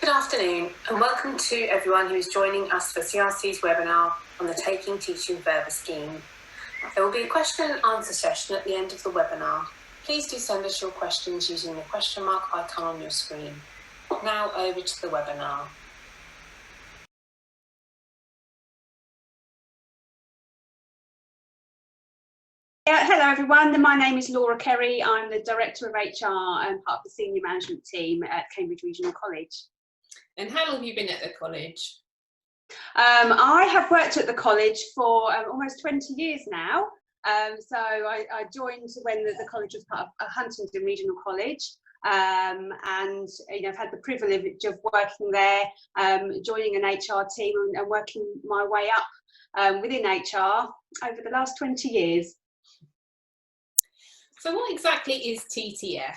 Good afternoon and welcome to everyone who is joining us for CRC's webinar on the Taking Teaching Further scheme. There will be a question and answer session at the end of the webinar. Please do send us your questions using the question mark icon on your screen. Now over to the webinar. Hello everyone, my name is Laura Carey. I'm the Director of HR and part of the Senior Management Team at Cambridge Regional College. And how long have you been at the college? I have worked at the college for almost 20 years now. So I joined when the college was part of Huntingdon Regional College, and I've had the privilege of working there, joining an HR team and working my way up within HR over the last 20 years. So what exactly is TTF?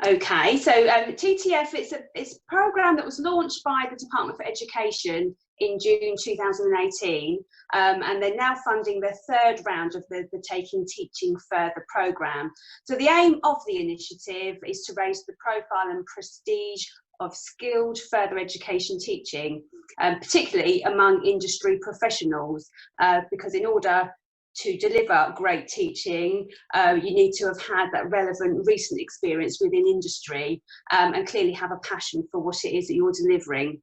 Okay, so TTF is a programme that was launched by the Department for Education in June 2018, and they're now funding their third round of the Taking Teaching Further programme. So the aim of the initiative is to raise the profile and prestige of skilled further education teaching, particularly among industry professionals, because in order to deliver great teaching, you need to have had that relevant recent experience within industry, and clearly have a passion for what it is that you're delivering.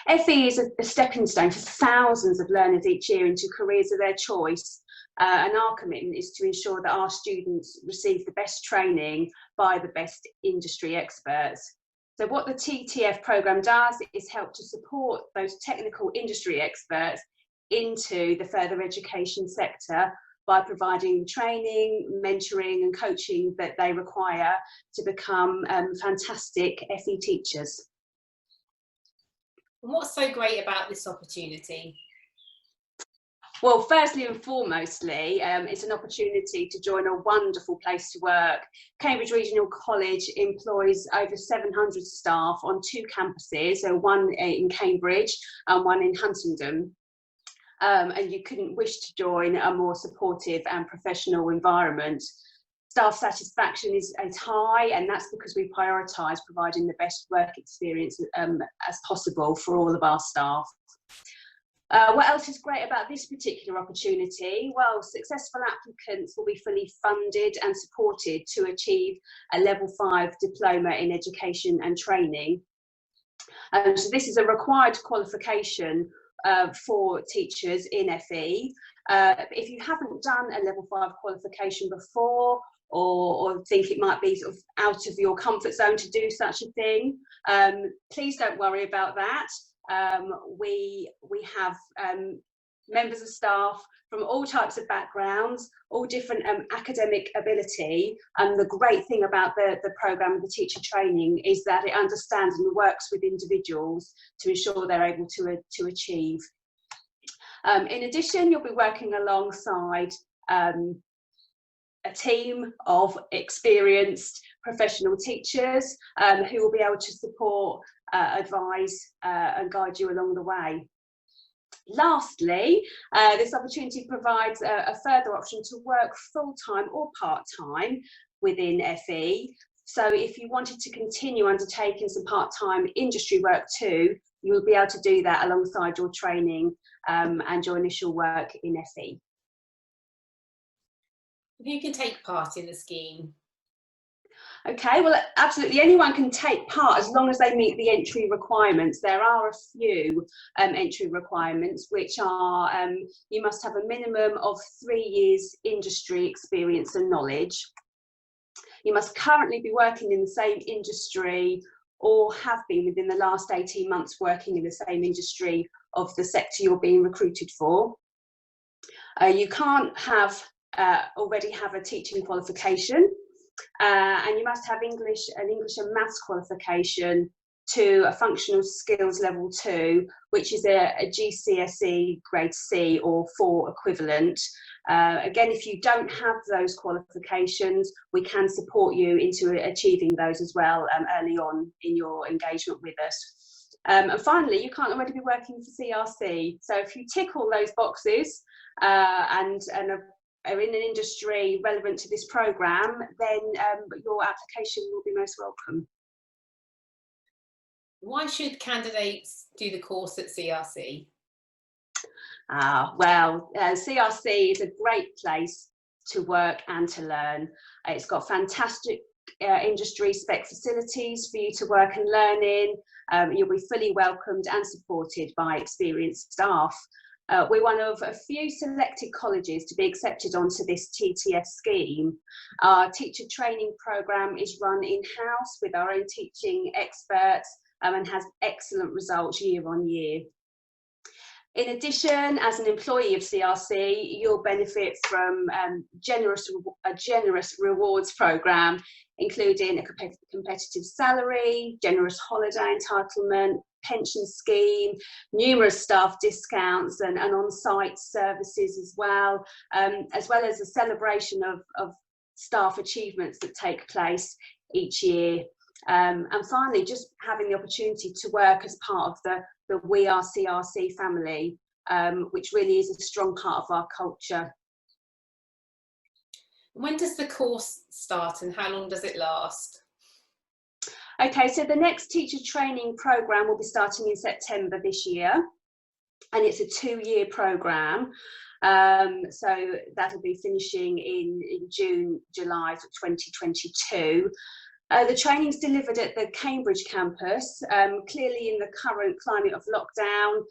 FE is a stepping stone for thousands of learners each year into careers of their choice, and our commitment is to ensure that our students receive the best training by the best industry experts. So what the TTF programme does is help to support those technical industry experts into the further education sector by providing training, mentoring and coaching that they require to become fantastic FE teachers. And what's so great about this opportunity? Well, firstly and foremostly, it's an opportunity to join a wonderful place to work. Cambridge Regional College employs over 700 staff on 2 campuses, so one in Cambridge and one in Huntingdon. And you couldn't wish to join a more supportive and professional environment. Staff satisfaction is high, and that's because we prioritise providing the best work experience as possible for all of our staff. What else is great about this particular opportunity? Well, successful applicants will be fully funded and supported to achieve a level 5 diploma in education and training. So this is a required qualification for teachers in FE. If you haven't done a level 5 qualification before, or think it might be sort of out of your comfort zone to do such a thing, please don't worry about that. We have members of staff from all types of backgrounds, all different academic ability, and the great thing about the programme of the teacher training is that it understands and works with individuals to ensure they're able to achieve. In addition, you'll be working alongside a team of experienced professional teachers who will be able to support, advise and guide you along the way. Lastly, this opportunity provides a further option to work full-time or part-time within FE. So if you wanted to continue undertaking some part-time industry work too, you will be able to do that alongside your training and your initial work in FE. Who can take part in the scheme? Okay, well, absolutely anyone can take part as long as they meet the entry requirements. There are a few entry requirements, which are you must have a minimum of 3 years industry experience and knowledge. You must currently be working in the same industry or have been within the last 18 months working in the same industry of the sector you're being recruited for. You can't have already have a teaching qualification. And you must have an English and Maths qualification to a functional skills level 2, which is a GCSE grade C or 4 equivalent. Again, if you don't have those qualifications, we can support you into achieving those as well early on in your engagement with us. And finally, you can't already be working for CRC. So if you tick all those boxes and are in an industry relevant to this programme, then your application will be most welcome. Why should candidates do the course at CRC? CRC is a great place to work and to learn. It's got fantastic industry spec facilities for you to work and learn in. You'll be fully welcomed and supported by experienced staff. We're one of a few selected colleges to be accepted onto this TTF scheme. Our teacher training programme is run in-house with our own teaching experts and has excellent results year on year. In addition, as an employee of CRC, you'll benefit from a generous rewards programme, including a competitive salary, generous holiday entitlement, pension scheme, numerous staff discounts and on-site services as well as a celebration of staff achievements that take place each year. And finally, just having the opportunity to work as part of the We Are CRC family, which really is a strong part of our culture. When does the course start and how long does it last? Okay, so the next teacher training programme will be starting in September this year, and it's a 2-year programme. So that'll be finishing in June, July 2022. The training's delivered at the Cambridge campus. Clearly in the current climate of lockdown,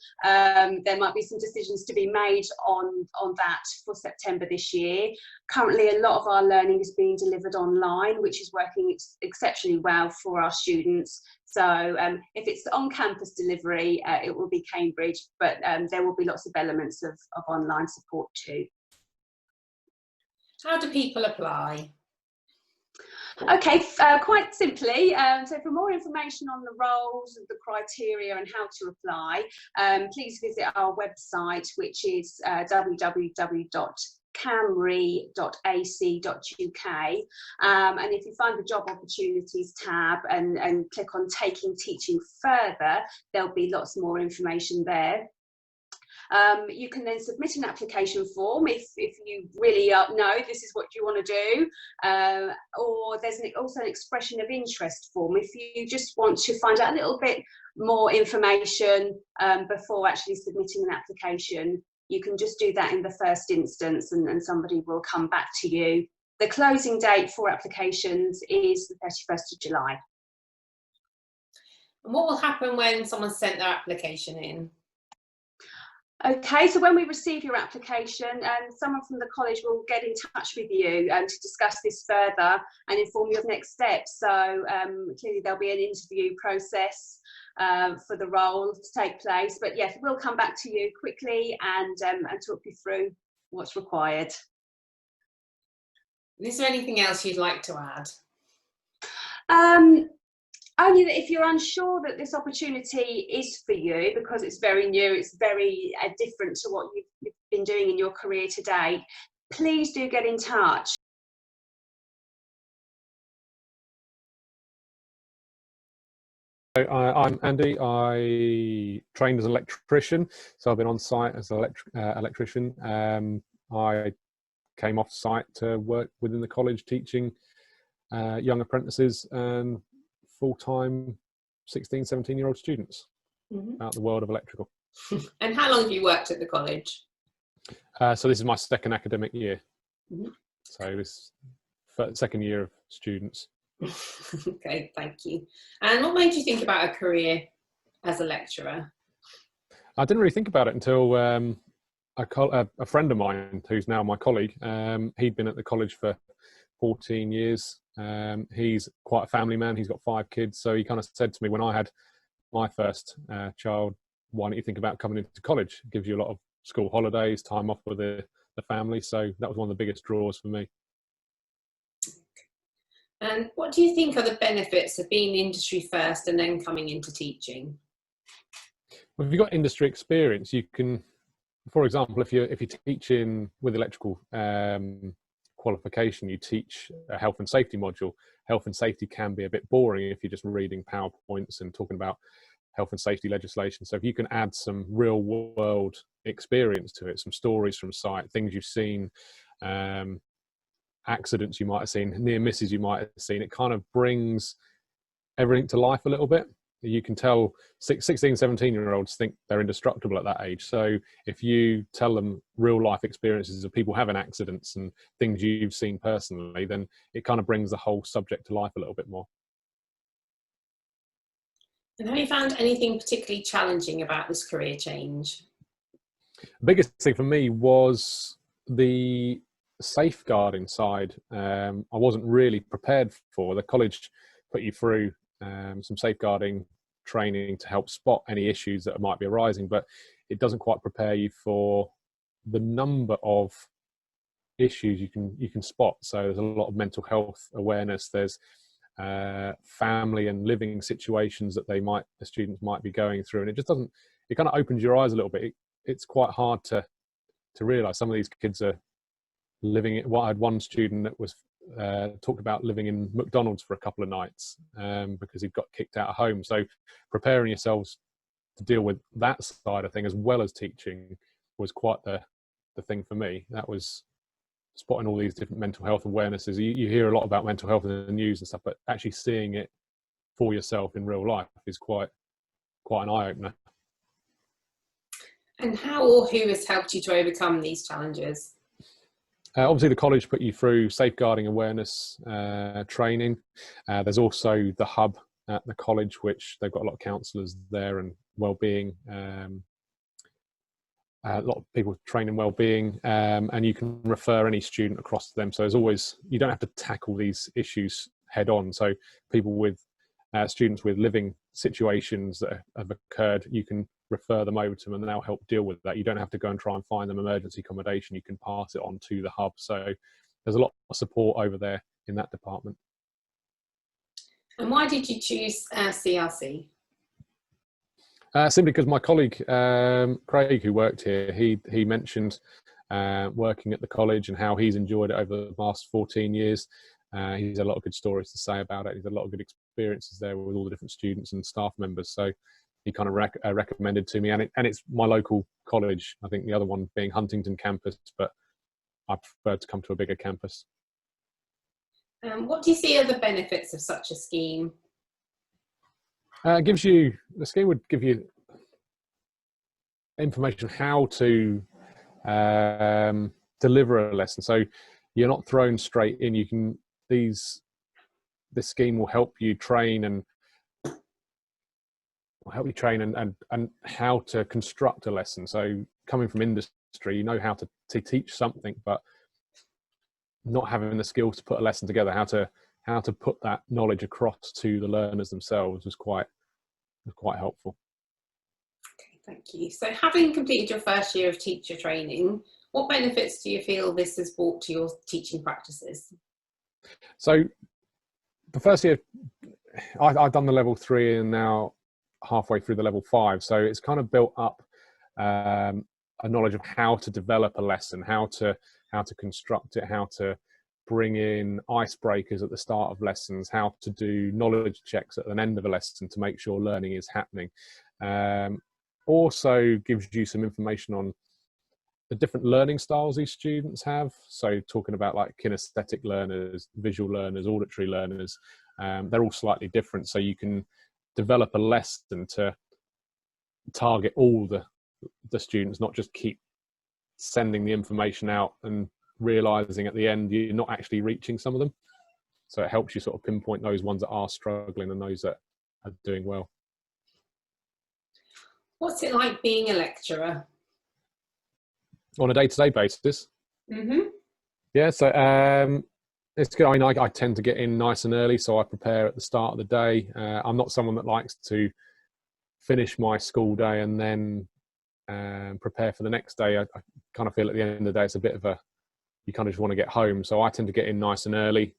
there might be some decisions to be made on that for September this year. Currently, a lot of our learning is being delivered online, which is working exceptionally well for our students. So if it's on-campus delivery, it will be Cambridge, but there will be lots of elements of online support too. How do people apply? Okay, quite simply, so for more information on the roles, the criteria and how to apply, please visit our website, which is www.camry.ac.uk, and if you find the job opportunities tab and click on Taking Teaching Further, there'll be lots more information there. You can then submit an application form if you really know this is what you want to do, or there's also an expression of interest form if you just want to find out a little bit more information before actually submitting an application. You can just do that in the first instance and somebody will come back to you. The closing date for applications is the 31st of July. And what will happen when someone's sent their application in? Okay, so when we receive your application, someone from the college will get in touch with you to discuss this further and inform you of next steps. So clearly there'll be an interview process for the role to take place. But yes, we'll come back to you quickly and talk you through what's required. Is there anything else you'd like to add? Only that if you're unsure that this opportunity is for you, because it's very new, it's very different to what you've been doing in your career to date, please do get in touch. I'm Andy. I trained as an electrician, so I've been on site as an electrician. I came off site to work within the college teaching young apprentices and full-time 16, 17-year-old students about the world of electrical. And how long have you worked at the college? So this is my second academic year. So this second year of students. Okay, thank you. And what made you think about a career as a lecturer? I didn't really think about it until a friend of mine, who's now my colleague, he'd been at the college for 14 years. He's quite a family man. He's got 5 kids. So he kind of said to me when I had my first child, why don't you think about coming into college? It gives you a lot of school holidays, time off with the family. So that was one of the biggest draws for me. And what do you think are the benefits of being industry first and then coming into teaching? Well, if you've got industry experience, you can, for example, if you're teaching with electrical qualification, you teach a health and safety module. Health and safety can be a bit boring if you're just reading PowerPoints and talking about health and safety legislation. So if you can add some real world experience to it, some stories from site, things you've seen, accidents you might have seen, near misses you might have seen, it kind of brings everything to life a little bit. You can tell 16, 17-year-olds think they're indestructible at that age. So if you tell them real life experiences of people having accidents and things you've seen personally, then it kind of brings the whole subject to life a little bit more. And have you found anything particularly challenging about this career change? The biggest thing for me was the safeguarding side. I wasn't really prepared for. The college put you through some safeguarding training to help spot any issues that might be arising, but it doesn't quite prepare you for the number of issues you can spot. So there's a lot of mental health awareness. There's family and living situations that the students might be going through, and it kind of opens your eyes a little bit. It's quite hard to realize some of these kids are living it. Well, I had one student that was talked about living in McDonald's for a couple of nights because he'd got kicked out of home. So preparing yourselves to deal with that side of thing as well as teaching was quite the thing for me. That was spotting all these different mental health awarenesses. You hear a lot about mental health in the news and stuff, but actually seeing it for yourself in real life is quite an eye-opener. And how or who has helped you to overcome these challenges? Obviously, the college put you through safeguarding awareness training. There's also the hub at the college, which they've got a lot of counsellors there and wellbeing. A lot of people train in wellbeing, and you can refer any student across to them. So you don't have to tackle these issues head on. So people with students with living situations that have occurred, you can refer them over to them and they'll help deal with that. You don't have to go and try and find them emergency accommodation. You can pass it on to the hub. So there's a lot of support over there in that department. And why did you choose CRC? Simply because my colleague Craig, who worked here, he mentioned working at the college and how he's enjoyed it over the last 14 years. He's had a lot of good stories to say about it. He's had a lot of good experiences there with all the different students and staff members. So he kind of recommended to me, and it's my local college. I think the other one being Huntington campus, but I prefer to come to a bigger campus. What do you see are the benefits of such a scheme? The scheme would give you information how to deliver a lesson. So you're not thrown straight in. This scheme will help you train and how to construct a lesson. So coming from industry, you know how to teach something, but not having the skills to put a lesson together, how to put that knowledge across to the learners themselves was quite helpful. Okay, thank you. So having completed your first year of teacher training, what benefits do you feel this has brought to your teaching practices? So the first year, I've done the level 3 and now halfway through the level 5. So it's kind of built up a knowledge of how to develop a lesson, how to construct it, how to bring in icebreakers at the start of lessons, how to do knowledge checks at the end of a lesson to make sure learning is happening. Also gives you some information on the different learning styles these students have. So talking about like kinesthetic learners, visual learners, auditory learners, they're all slightly different. So you can develop a lesson to target all the students, not just keep sending the information out and realizing at the end you're not actually reaching some of them. So it helps you sort of pinpoint those ones that are struggling and those that are doing well. What's it like being a lecturer? On a day-to-day basis? Mm-hmm. Yeah, so it's good. I mean, I tend to get in nice and early, so I prepare at the start of the day. I'm not someone that likes to finish my school day and then prepare for the next day. I kind of feel at the end of the day it's a bit of you kind of just want to get home. So I tend to get in nice and early,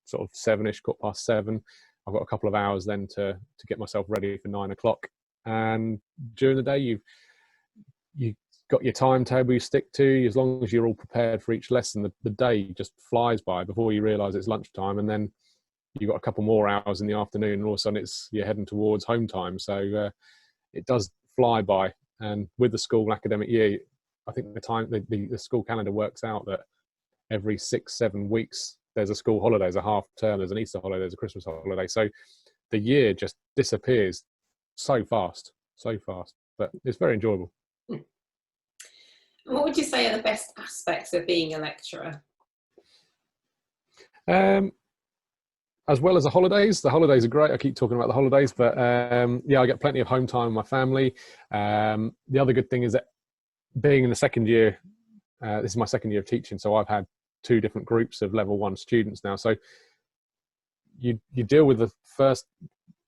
sort of 7ish, 7:15. I've got a couple of hours then to get myself ready for 9 o'clock. And during the day, you got your timetable you stick to. As long as you're all prepared for each lesson, the day just flies by before you realise it's lunchtime, and then you've got a couple more hours in the afternoon, and all of a sudden you're heading towards home time. So it does fly by. And with the school academic year, I think the school calendar works out that every 6-7 weeks there's a school holiday, there's a half term, there's an Easter holiday, there's a Christmas holiday. So the year just disappears so fast, but it's very enjoyable. What would you say are the best aspects of being a lecturer? As well as the holidays are great. I keep talking about the holidays, but yeah, I get plenty of home time with my family. The other good thing is that being in the second year, this is my second year of teaching, so I've had 2 different groups of level 1 students now. So you deal with the first,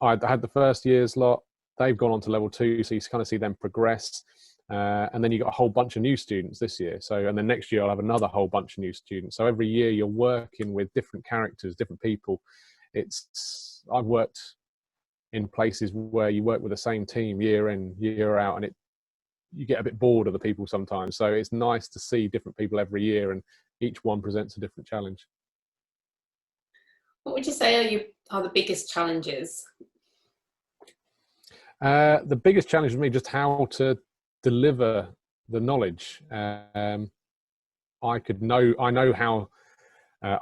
I had the first year's lot, they've gone on to level 2, so you kind of see them progress. And then you got a whole bunch of new students this year. So, and then next year I'll have another whole bunch of new students. So every year you're working with different characters, different people. I've worked in places where you work with the same team year in, year out, and you get a bit bored of the people sometimes. So it's nice to see different people every year, and each one presents a different challenge. What would you say are the biggest challenges? The biggest challenge for me, just how to deliver the knowledge. I know how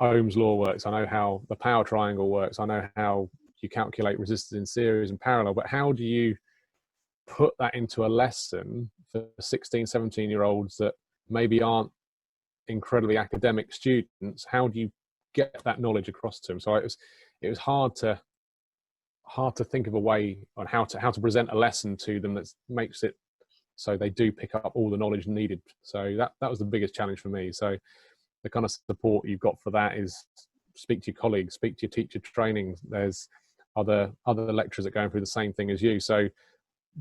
Ohm's law works. I know how the power triangle works. I know how you calculate resistance in series and parallel, but how do you put that into a lesson for 16, 17-year-olds that maybe aren't incredibly academic students? How do you get that knowledge across to them? So it was hard to think of a way on how to present a lesson to them that makes it so they do pick up all the knowledge needed. So that was the biggest challenge for me. So the kind of support you've got for that is speak to your colleagues, speak to your teacher training. There's other lecturers that are going through the same thing as you. So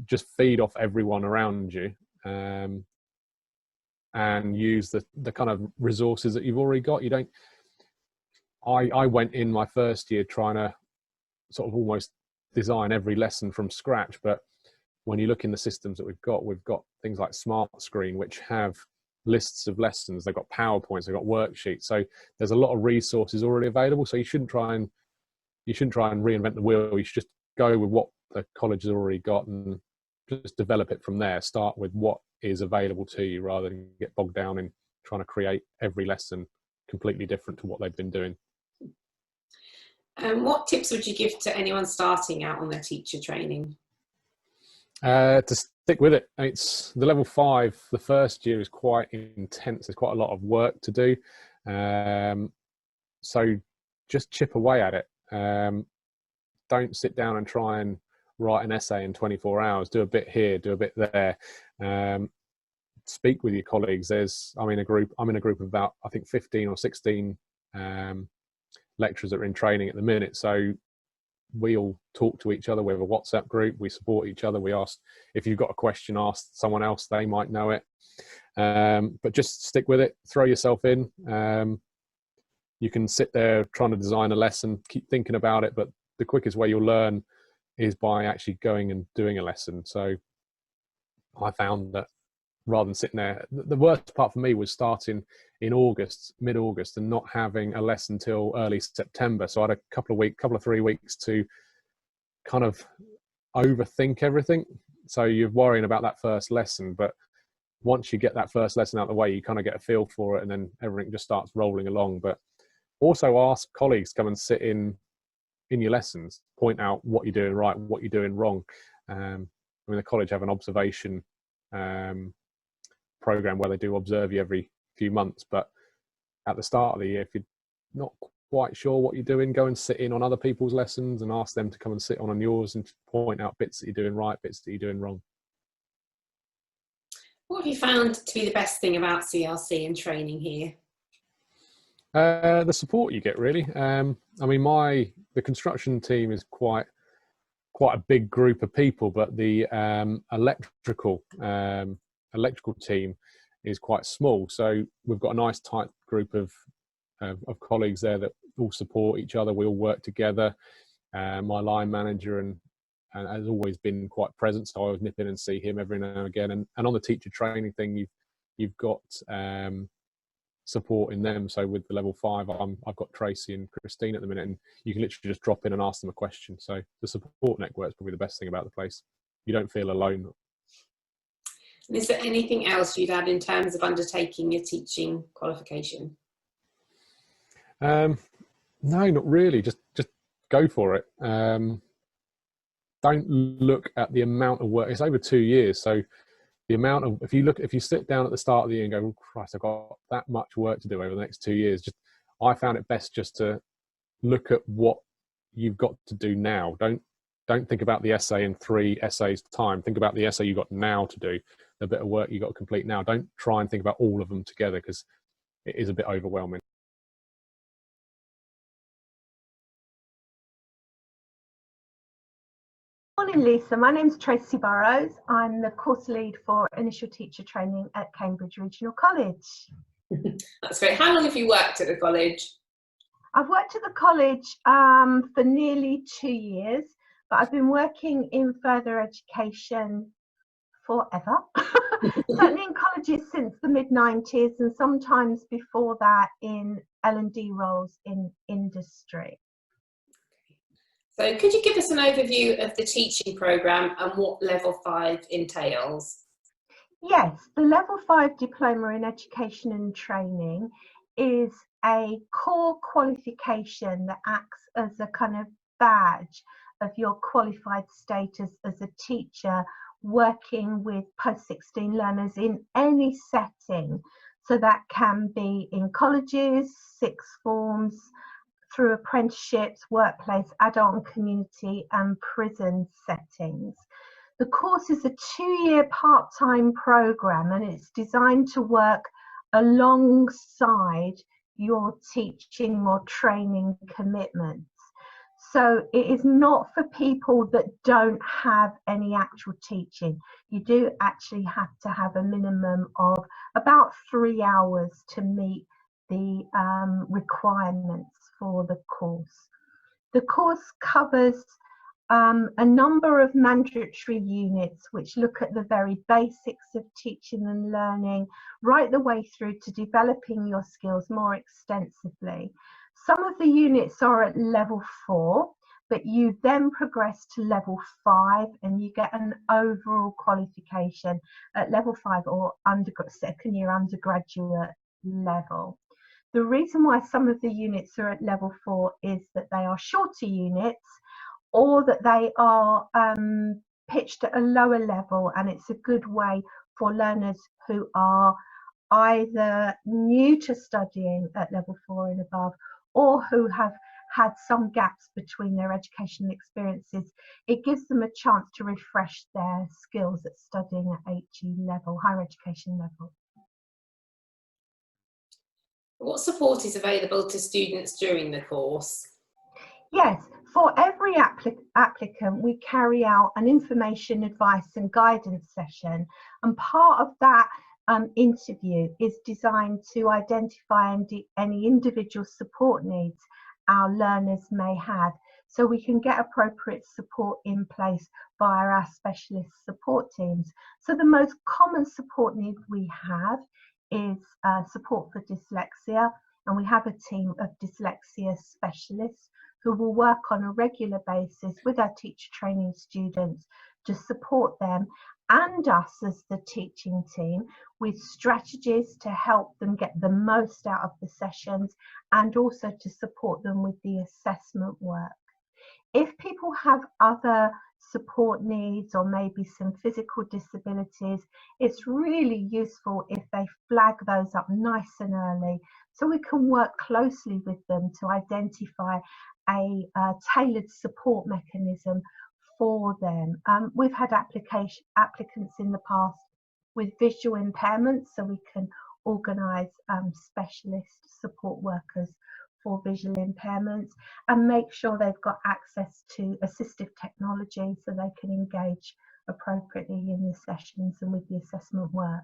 just feed off everyone around you, and use the kind of resources that you've already got. I went in my first year trying to sort of almost design every lesson from scratch, but when you look in the systems that we've got things like Smart Screen, which have lists of lessons, they've got PowerPoints, they've got worksheets. So there's a lot of resources already available. So you shouldn't try and reinvent the wheel. You should just go with what the college has already got and just develop it from there. Start with what is available to you rather than get bogged down in trying to create every lesson completely different to what they've been doing. What tips would you give to anyone starting out on their teacher training? To stick with it. It's the level 5. The first year is quite intense. There's quite a lot of work to do. So just chip away at it. Don't sit down and try and write an essay in 24 hours. Do a bit here, do a bit there. Speak with your colleagues. I'm in a group of about, I think, 15 or 16 lecturers that are in training at the minute. So we all talk to each other. We have a WhatsApp group. We support each other. We ask, if you've got a question, ask someone else. They might know it. But just stick with it. Throw yourself in. You can sit there trying to design a lesson, keep thinking about it, but the quickest way you'll learn is by actually going and doing a lesson. So I found that rather than sitting there, the worst part for me was starting in mid-August, and not having a lesson till early September. So I had a couple of 3 weeks to kind of overthink everything. So you're worrying about that first lesson, but once you get that first lesson out of the way, you kind of get a feel for it, and then everything just starts rolling along. But also ask colleagues to come and sit in your lessons, point out what you're doing right, what you're doing wrong. The college have an observation program where they do observe you every few months, but at the start of the year, if you're not quite sure what you're doing, go and sit in on other people's lessons and ask them to come and sit on yours and point out bits that you're doing right, bits that you're doing wrong. What have you found to be the best thing about CRC and training here? The support you get, really. The construction team is quite a big group of people, but the electrical team is quite small. So we've got a nice tight group of colleagues there that all support each other. We all work together. My line manager and has always been quite present, so I always nip in and see him every now and again. And on the teacher training thing, you've got support in them. So with the level 5, I've got Tracy and Christine at the minute, and you can literally just drop in and ask them a question. So the support network is probably the best thing about the place. You don't feel alone. And is there anything else you'd add in terms of undertaking your teaching qualification? No, not really. Just go for it. don't look at the amount of work. It's over 2 years, so the amount of, if you sit down at the start of the year and go, oh Christ, I've got that much work to do over the next 2 years, I found it best just to look at what you've got to do now. Don't think about the essay in 3 essays time. Think about the essay you've got now to do, the bit of work you've got to complete now. Don't try and think about all of them together, because it is a bit overwhelming. Morning, Lisa. My name's Tracy Burrows. I'm the course lead for Initial Teacher Training at Cambridge Regional College. That's great. How long have you worked at the college? I've worked at the college for nearly 2 years, but I've been working in further education forever. Certainly in colleges since the mid-90s, and sometimes before that in L&D roles in industry. So could you give us an overview of the teaching programme and what Level 5 entails? Yes, the Level 5 Diploma in Education and Training is a core qualification that acts as a kind of badge of your qualified status as a teacher working with post-16 learners in any setting. So that can be in colleges, sixth forms, through apprenticeships, workplace, adult and community and prison settings. The course is a 2-year part-time programme, and it's designed to work alongside your teaching or training commitments. So it is not for people that don't have any actual teaching. You do actually have to have a minimum of about 3 hours to meet the requirements for the course. The course covers a number of mandatory units which look at the very basics of teaching and learning, right the way through to developing your skills more extensively. Some of the units are at level 4, but you then progress to level 5 and you get an overall qualification at level 5 or second year undergraduate level. The reason why some of the units are at level 4 is that they are shorter units, or that they are pitched at a lower level, and it's a good way for learners who are either new to studying at level 4 and above, or who have had some gaps between their educational experiences. It gives them a chance to refresh their skills at studying at HE level, higher education level. What support is available to students during the course? Yes, for every applicant, we carry out an information, advice and guidance session, and part of that interview is designed to identify any individual support needs our learners may have, so we can get appropriate support in place via our specialist support teams. So the most common support need we have is support for dyslexia, and we have a team of dyslexia specialists who will work on a regular basis with our teacher training students to support them and us as the teaching team with strategies to help them get the most out of the sessions, and also to support them with the assessment work. If people have other support needs or maybe some physical disabilities, it's really useful if they flag those up nice and early, so we can work closely with them to identify a tailored support mechanism for them. We've had applicants in the past with visual impairments, so we can organise specialist support workers for visual impairments and make sure they've got access to assistive technology so they can engage appropriately in the sessions and with the assessment work.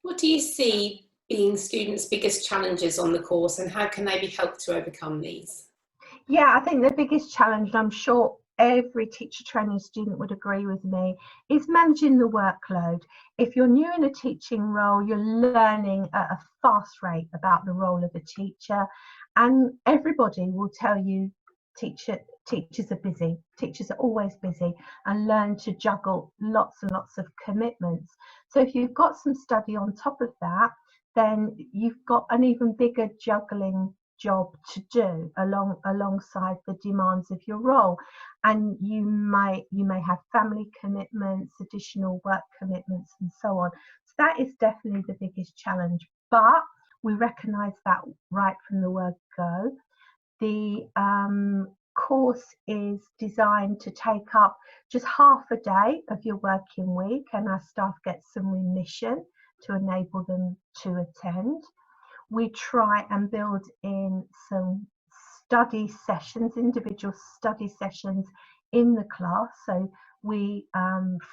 What do you see being students' biggest challenges on the course, and how can they be helped to overcome these? Yeah, I think the biggest challenge, and I'm sure every teacher training student would agree with me, is managing the workload. If you're new in a teaching role, you're learning at a fast rate about the role of a teacher, and everybody will tell you teachers are busy. Teachers are always busy and learn to juggle lots and lots of commitments. So if you've got some study on top of that, then you've got an even bigger juggling job to do alongside the demands of your role. And you may have family commitments, additional work commitments, and so on. So that is definitely the biggest challenge. But we recognise that right from the word go. The course is designed to take up just half a day of your working week, and our staff get some remission to enable them to attend. We try and build in some study sessions, individual study sessions in the class, so we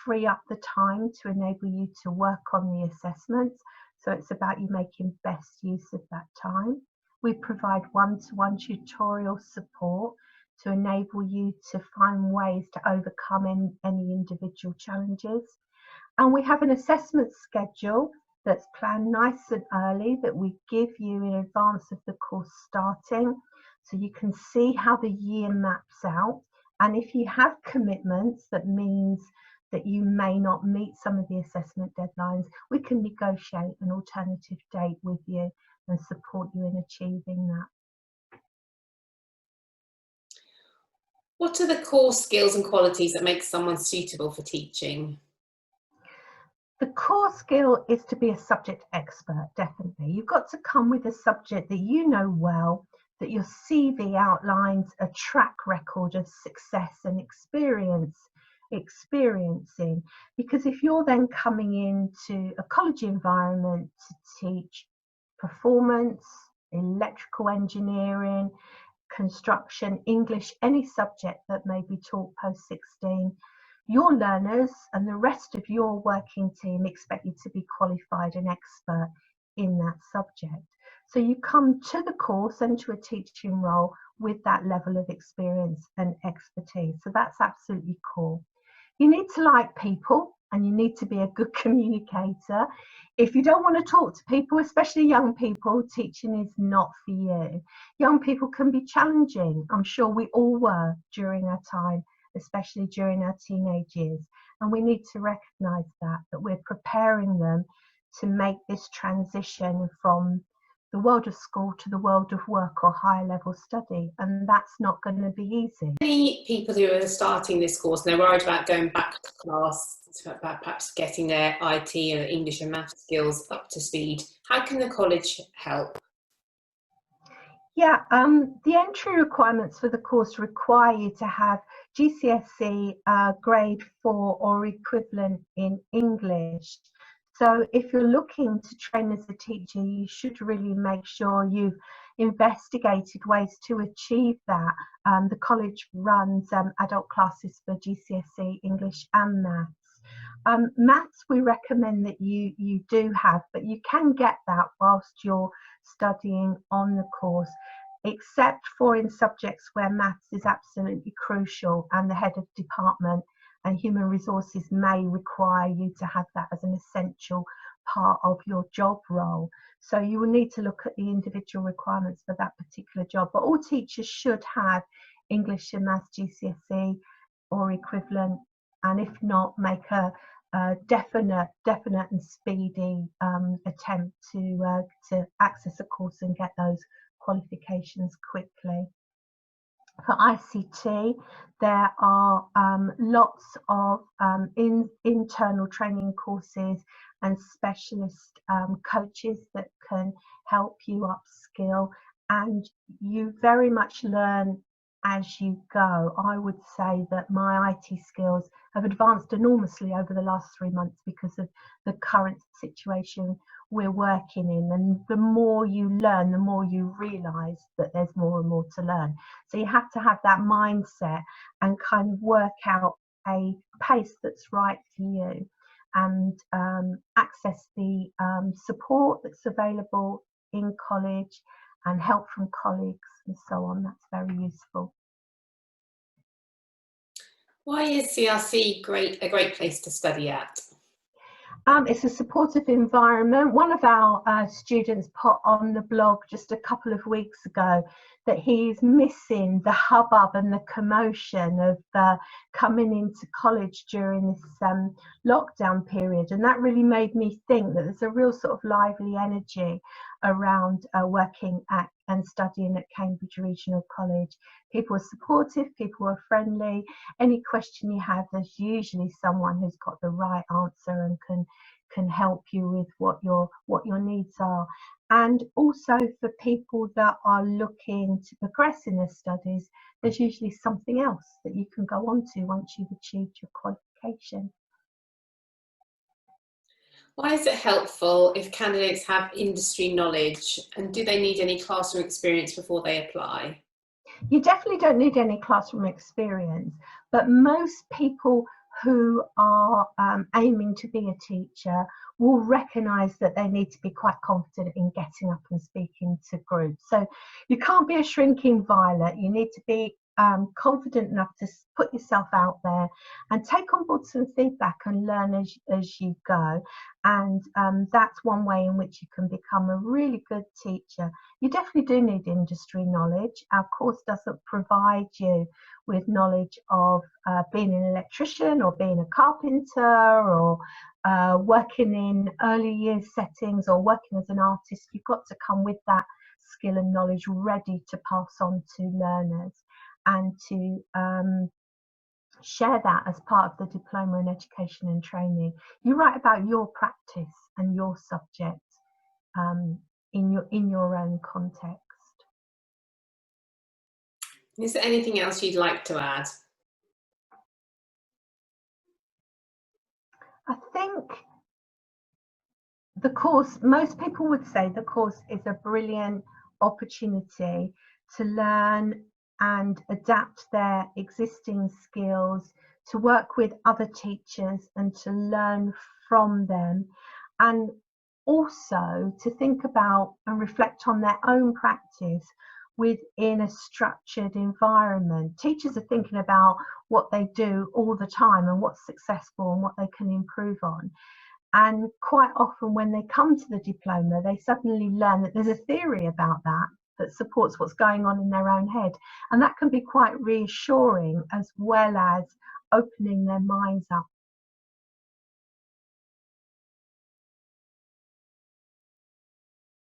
free up the time to enable you to work on the assessments. So it's about you making best use of that time. We provide one-to-one tutorial support to enable you to find ways to overcome any individual challenges. And we have an assessment schedule that's planned nice and early that we give you in advance of the course starting, so you can see how the year maps out. And if you have commitments, that means that you may not meet some of the assessment deadlines, we can negotiate an alternative date with you and support you in achieving that. What are the core skills and qualities that make someone suitable for teaching? The core skill is to be a subject expert, definitely. You've got to come with a subject that you know well, that your CV outlines a track record of success and experiencing. Because if you're then coming into a college environment to teach performance, electrical engineering, construction, English, any subject that may be taught post-16, your learners and the rest of your working team expect you to be qualified and expert in that subject. So you come to the course and to a teaching role with that level of experience and expertise. So that's absolutely core. You need to like people and you need to be a good communicator. If you don't want to talk to people, especially young people, teaching is not for you. Young people can be challenging. I'm sure we all were during our time, especially during our teenage years. And we need to recognise that we're preparing them to make this transition from the world of school to the world of work or higher level study, and that's not going to be easy. Many people who are starting this course and they're worried about going back to class, about perhaps getting their IT and English and math skills up to speed. How can the college help? Yeah, the entry requirements for the course require you to have GCSE grade 4 or equivalent in English. So if you're looking to train as a teacher, you should really make sure you've investigated ways to achieve that. The college runs adult classes for GCSE, English and maths. Maths we recommend that you do have, but you can get that whilst you're studying on the course, except for in subjects where maths is absolutely crucial and the head of department and human resources may require you to have that as an essential part of your job role. So you will need to look at the individual requirements for that particular job. But all teachers should have English and Maths GCSE or equivalent, and if not, make a definite and speedy attempt to access a course and get those qualifications quickly. For ICT, there are lots of internal training courses and specialist coaches that can help you upskill, and you very much learn as you go. I would say that my IT skills have advanced enormously over the last 3 months because of the current situation we're working in, and the more you learn, the more you realise that there's more and more to learn. So you have to have that mindset and kind of work out a pace that's right for you, and access the support that's available in college and help from colleagues and so on. That's very useful. Why is CRC a great place to study at? It's a supportive environment. One of our students put on the blog just a couple of weeks ago that he's missing the hubbub and the commotion of coming into college during this lockdown period, and that really made me think that there's a real sort of lively energy around working at and studying at Cambridge Regional College. People are supportive, people are friendly. Any question you have, there's usually someone who's got the right answer and can help you with what your needs are. And also for people that are looking to progress in their studies, there's usually something else that you can go on to once you've achieved your qualification. Why is it helpful if candidates have industry knowledge, and do they need any classroom experience before they apply? You definitely don't need any classroom experience, but most people who are aiming to be a teacher will recognise that they need to be quite confident in getting up and speaking to groups. So you can't be a shrinking violet. You need to be confident enough to put yourself out there and take on board some feedback and learn as you go. And that's one way in which you can become a really good teacher. You definitely do need industry knowledge. Our course doesn't provide you with knowledge of being an electrician or being a carpenter or working in early years settings or working as an artist. You've got to come with that skill and knowledge ready to pass on to learners and to share that as part of the diploma in education and training. You write about your practice and your subject in your own context. Is there anything else you'd like to add? I think the course, most people would say the course is a brilliant opportunity to learn and adapt their existing skills, to work with other teachers and to learn from them, and also to think about and reflect on their own practice within a structured environment. Teachers are thinking about what they do all the time and what's successful and what they can improve on. And quite often when they come to the diploma, they suddenly learn that there's a theory about that supports what's going on in their own head. And that can be quite reassuring as well as opening their minds up.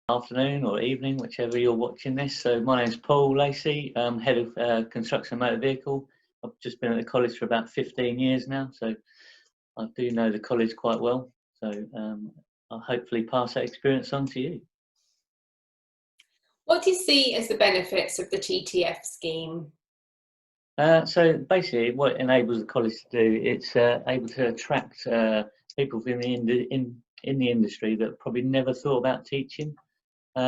Afternoon or evening, whichever you're watching this. So my name's Paul Lacey, I'm head of construction motor vehicle. I've just been at the college for about 15 years now, so I do know the college quite well. So I'll hopefully pass that experience on to you. What do you see as the benefits of the TTF scheme? So basically what it enables the college to do, it's able to attract people in the industry that probably never thought about teaching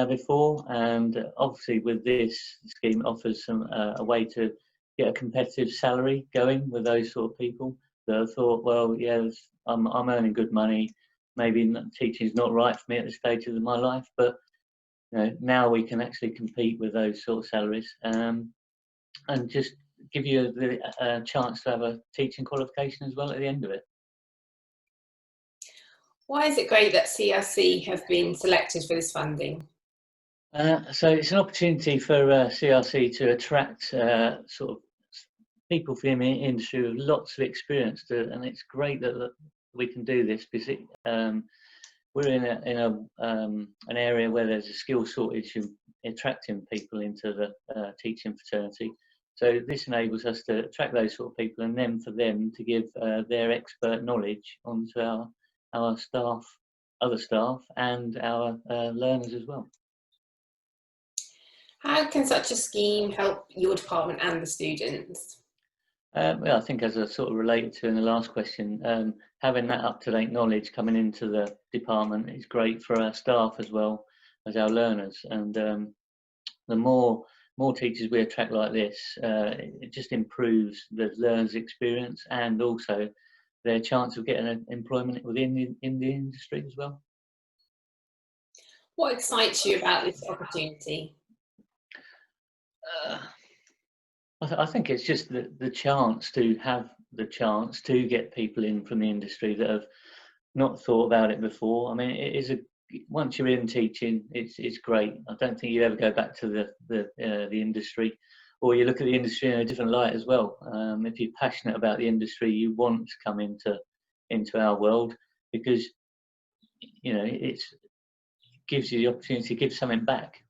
before, and obviously with this scheme it offers some a way to get a competitive salary going with those sort of people that have thought, well, yes, I'm earning good money, maybe teaching is not right for me at this stage of my life, but you know, now we can actually compete with those sort of salaries, and just give you a chance to have a teaching qualification as well at the end of it. Why is it great that CRC have been selected for this funding? So it's an opportunity for CRC to attract sort of people from the industry with lots of experience, and it's great that we can do this because we're in an area where there's a skill shortage in attracting people into the teaching fraternity. So this enables us to attract those sort of people, and then for them to give their expert knowledge onto our staff, other staff, and our learners as well. How can such a scheme help your department and the students? Well, I think as I sort of related to in the last question, having that up-to-date knowledge coming into the department is great for our staff as well as our learners. And the more teachers we attract like this, it just improves the learners' experience and also their chance of getting an employment within the industry as well. What excites you about this opportunity? I think it's just the chance to have the chance to get people in from the industry that have not thought about it before. I mean, it is once you're in teaching, it's great. I don't think you ever go back to the industry, or you look at the industry in a different light as well. If you're passionate about the industry, you want to come into our world because you know gives you the opportunity to give something back.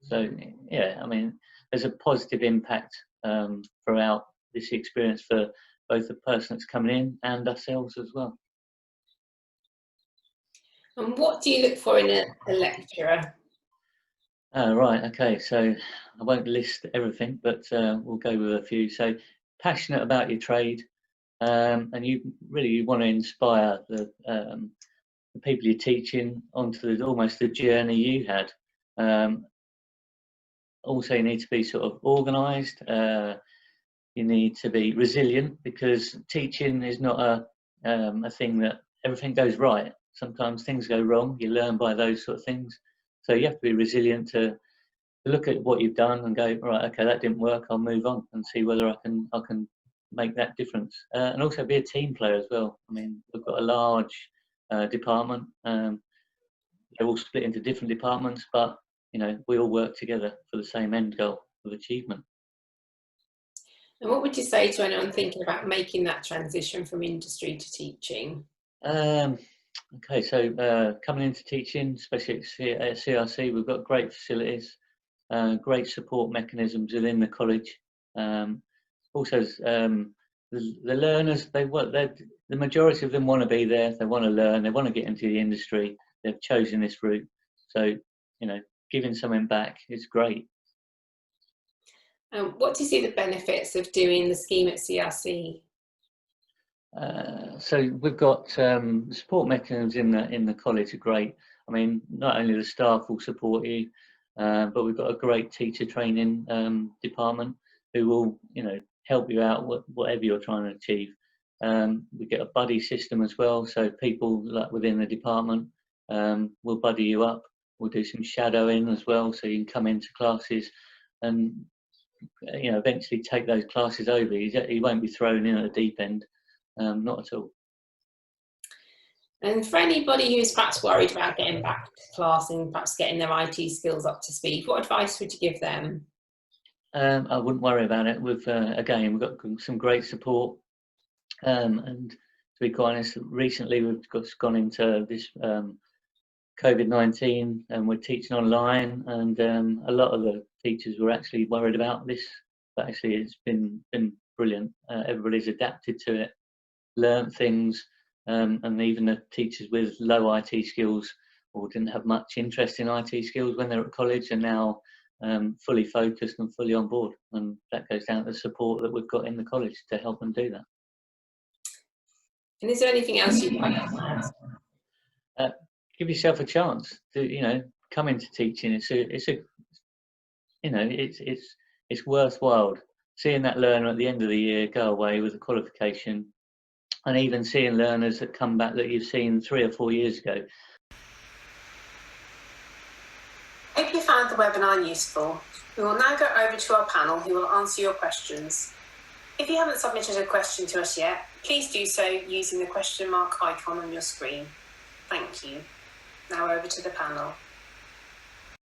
So yeah, I mean, there's a positive impact throughout this experience for both the person that's coming in and ourselves as well. And what do you look for in a lecturer? Right, okay, so I won't list everything, but we'll go with a few. So passionate about your trade, and you really want to inspire the people you're teaching onto almost the journey you had. Also, you need to be sort of organised. You need to be resilient, because teaching is not a thing that everything goes right. Sometimes things go wrong. You learn by those sort of things. So you have to be resilient to look at what you've done and go, right, okay, that didn't work. I'll move on and see whether I can make that difference. And also be a team player as well. I mean, we've got a large department. They're all split into different departments, but you know, we all work together for the same end goal of achievement. And what would you say to anyone thinking about making that transition from industry to teaching? Okay, so coming into teaching, especially at CRC, we've got great facilities, great support mechanisms within the college. Also, the learners, the majority of them want to be there. They want to learn. They want to get into the industry. They've chosen this route. So, you know, giving something back is great. What do you see the benefits of doing the scheme at CRC? So we've got support mechanisms in the college are great. I mean, not only the staff will support you, but we've got a great teacher training department who will, you know, help you out whatever you're trying to achieve. We get a buddy system as well, so people like within the department will buddy you up. We'll do some shadowing as well, so you can come into classes and, you know, eventually take those classes over. You won't be thrown in at the deep end, not at all. And for anybody who's perhaps worried about getting back to class and perhaps getting their IT skills up to speed, what advice would you give them? I wouldn't worry about it. Again, we've got some great support, and to be quite honest, recently we've gone into this COVID-19, and we're teaching online, and a lot of the teachers were actually worried about this, but actually it's been brilliant. Everybody's adapted to it, learned things, and even the teachers with low IT skills or didn't have much interest in IT skills when they were at college are now fully focused and fully on board, and that goes down to the support that we've got in the college to help them do that. And is there anything else you'd like to add? Give yourself a chance to, you know, come into teaching. It's worthwhile. Seeing that learner at the end of the year go away with a qualification, and even seeing learners that come back that you've seen 3 or 4 years ago. If you found the webinar useful, we will now go over to our panel who will answer your questions. If you haven't submitted a question to us yet, please do so using the question mark icon on your screen. Thank you. Now over to the panel.